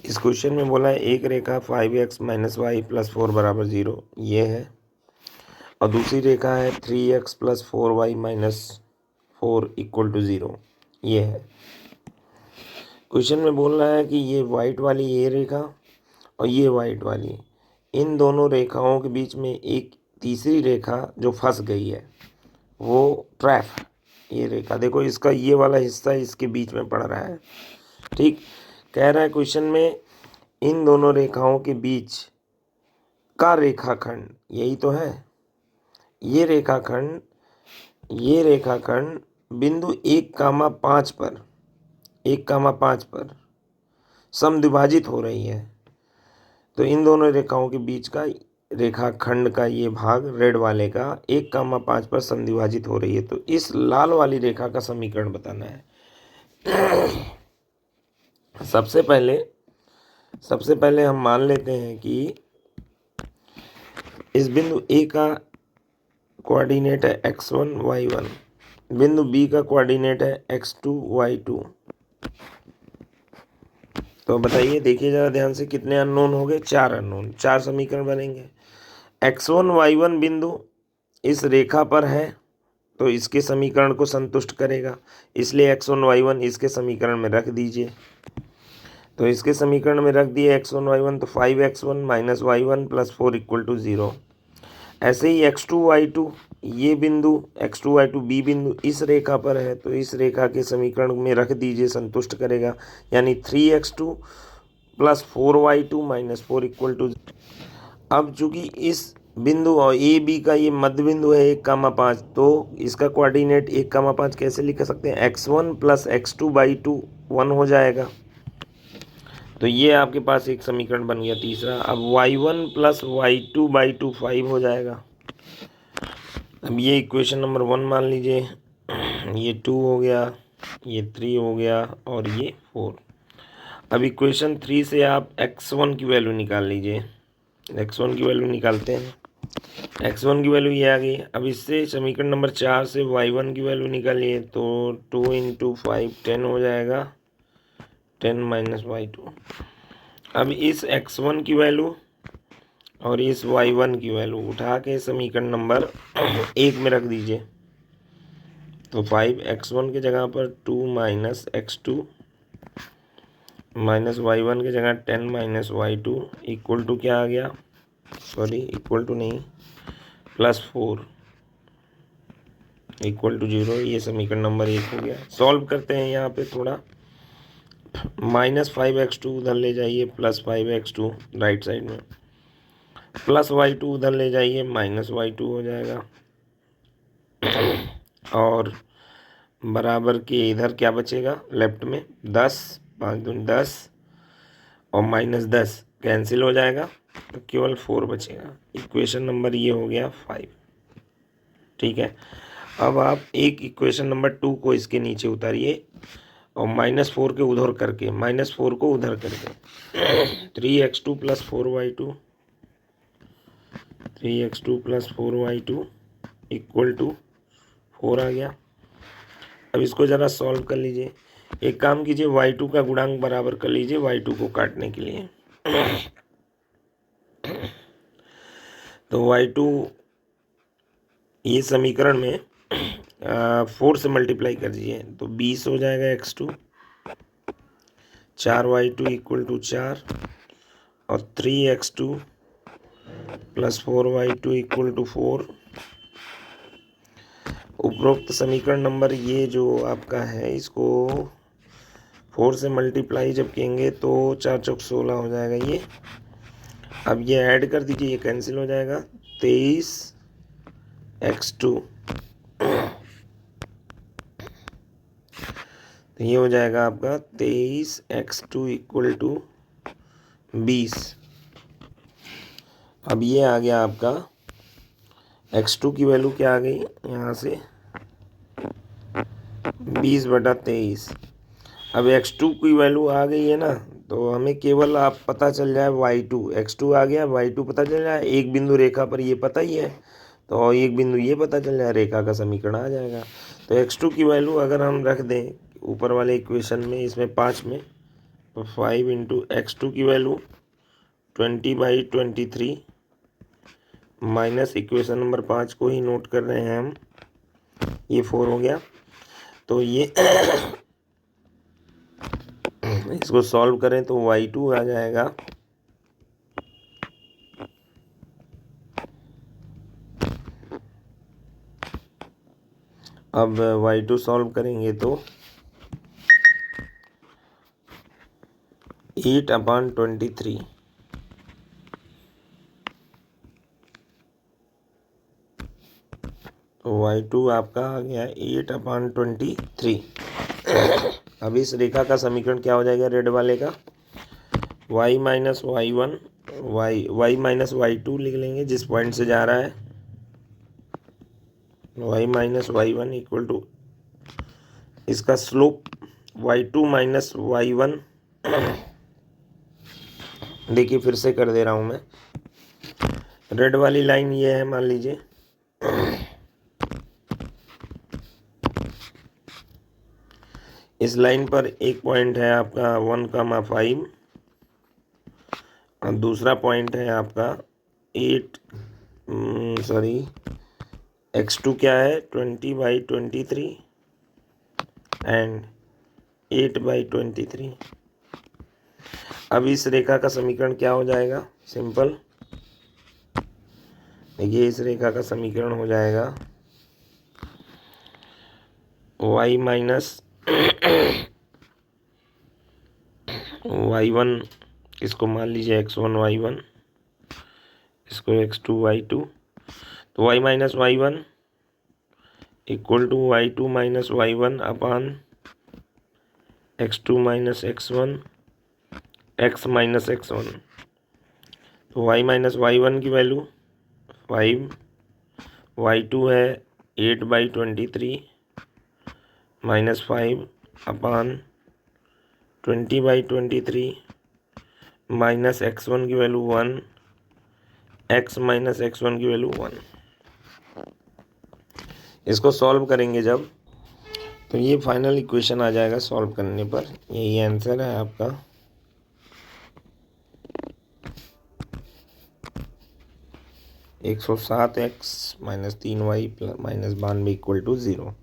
इस क्वेश्चन में बोला है एक रेखा 5x माइनस वाई प्लस 4 बराबर 0 ये है, और दूसरी रेखा है 3x plus 4y minus 4 equal to 0 ये है। क्वेश्चन में बोल रहा है कि ये वाइट वाली ये रेखा और ये वाइट वाली, इन दोनों रेखाओं के बीच में एक तीसरी रेखा जो फंस गई है वो ट्रैप, ये रेखा देखो इसका ये वाला हिस्सा इसके बीच में पड़ रहा है। ठीक, कह रहा है क्वेश्चन में इन दोनों रेखाओं के बीच का रेखाखंड, यही तो है ये रेखाखंड बिंदु 1,5 पर 1,5 पर समद्विभाजित हो रही है। तो इन दोनों रेखाओं के बीच का रेखाखंड का ये भाग रेड वाले का 1,5 पर समद्विभाजित हो रही है। तो इस लाल वाली रेखा का समीकरण बताना है। सबसे पहले हम मान लेते हैं कि इस बिंदु ए का कोऑर्डिनेट है x1 y1, बिंदु बी का कोऑर्डिनेट है x2 y2। तो बताइए, देखिए जरा ध्यान से, कितने अननोन हो गए? 4 अननोन, 4 समीकरण बनेंगे। x1 y1 बिंदु इस रेखा पर है तो इसके समीकरण को संतुष्ट करेगा, इसलिए x1 y1 इसके समीकरण में रख दीजिए। तो इसके समीकरण में रख दिए x1 y1, तो 5x1 minus y1 plus 4 equal to 0। ऐसे ही x2 y2, ये बिंदु x2 y2 बी बिंदु इस रेखा पर है तो इस रेखा के समीकरण में रख दीजिए, संतुष्ट करेगा, यानी 3x2 plus 4y2 minus 4 equal to. अब चूंकि इस बिंदु और ए बी का ये मध्य बिंदु है 1,5, तो इसका कोऑर्डिनेट 1,5 कैसे लिख सकते हैं? x1 प्लस x2 बाई 2 1 हो जाएगा। तो ये आपके पास एक समीकरण बन गया तीसरा। अब y1 प्लस y2 बाई 2 5 हो जाएगा। अब ये इक्वेशन नंबर 1 मान लीजिए, ये 2 हो गया, ये 3 हो गया और ये 4। अब इक्वेशन 3 से आप x1 की वैल्यू निकाल लीजिए। x1 की वैल्यू निकालते हैं, x1 की वैल्यू ये आ गई। अब इससे समीकरण नंबर 4 से y1 की वैल्यू निकालिए, तो 2 इंटू 5 10 हो जाएगा, 10 माइनस y2। अब इस x1 की वैल्यू और इस y1 की वैल्यू उठा के समीकरण नंबर 1 में रख दीजिए। तो 5x1 के जगह पर 2 माइनस x2 माइनस y1 के जगह 10 माइनस y2 इक्वल टू क्या आ गया? सॉरी, इक्वल टू नहीं, प्लस 4 इक्वल टू 0। ये समीकरण नंबर 1 हो गया। सॉल्व करते हैं यहाँ पे थोड़ा। माइनस 5x2 उधर ले जाइए, प्लस 5x2 राइट साइड में, प्लस y2 उधर ले जाइए, माइनस y2 हो जाएगा। और बराबर के इधर क्या बचेगा लेफ्ट में? 10, 5 दूनी 10 और माइनस 10 कैंसिल हो जाएगा, तो केवल 4 बचेगा। इक्वेशन नंबर ये हो गया 5। ठीक है, अब आप एक इक्वेशन नंबर 2 को इसके नीचे उतारिए और -4 के उधर करके, -4 को उधर करके 3x2 plus 4y2, 3x2 plus 4y2 equal to 4 आ गया। अब इसको ज़रा सॉल्व कर लीजिए। एक काम कीजिए, y2 का गुणांक बराबर कर लीजिए y2 को काटने के लिए। तो y2 ये समीकरण में 4 से मल्टीप्लाई कर दीजिए तो 20 हो जाएगा x2, 4y2 इक्वल टू 4 और 3x2 plus 4y2 equal to 4। उपरोक्त समीकरण नंबर ये जो आपका है, इसको 4 से मल्टीप्लाई जब करेंगे तो 4 चौक 16 हो जाएगा ये। अब ये ऐड कर दीजिए, ये कैंसिल हो जाएगा, 23x2, तो ये हो जाएगा आपका 23x2 इक्वल टू 20। अब ये आ गया आपका x2 की वैल्यू क्या आ गई यहाँ से? 20/23। अब x2 की वैल्यू आ गई है ना, तो हमें केवल आप पता चल जाए y2, x2 आ गया, y2 पता चल जाए, एक बिंदु रेखा पर ये पता ही है, तो एक बिंदु ये पता चल जाए, रेखा का समीकरण आ जाएगा। तो x2 की वैल्यू अगर हम रख दें ऊपर वाले इक्वेशन में, इसमें 5 में, तो 5 इंटू x2 की वैल्यू 20/23 माइनस इक्वेशन नंबर 5 को ही नोट कर रहे हैं हम, ये 4 हो गया। तो ये इसको सॉल्व करें तो y2 आ जाएगा अब y2 सॉल्व करेंगे तो 8/23 तो y2 आपका आ गया 8/23। अब इस रेखा का समीकरण क्या हो जाएगा रेड वाले का, y minus y1 y minus y2 लिख लेंगे जिस पॉइंट से जा रहा है, y minus y1 equal to इसका स्लोप y2 माइनस y1। देखिए फिर से कर दे रहा हूँ मैं, रेड वाली लाइन ये है मान लीजिए, इस लाइन पर एक पॉइंट है आपका 1,5 और दूसरा पॉइंट है आपका 8 x2 क्या है 20/23 एंड 8/23। अब इस रेखा का समीकरण क्या हो जाएगा, सिंपल देखिए इस रेखा का समीकरण हो जाएगा y माइनस y1, इसको मान लीजिए x1 y1, इसको x2 y2, तो y minus y1 equal to y2 minus y1 upon x2 minus x1 x minus x1। तो y माइनस y1 की वैल्यू 5, y2 है 8/23 माइनस 5 अपान 20/23 माइनस x1 की वैल्यू 1, x माइनस x1 की value 1। इसको solve करेंगे जब तो ये फाइनल इक्वेशन आ जाएगा सॉल्व करने पर, यही आंसर है आपका। 107x minus 3y minus 92 equal to 0।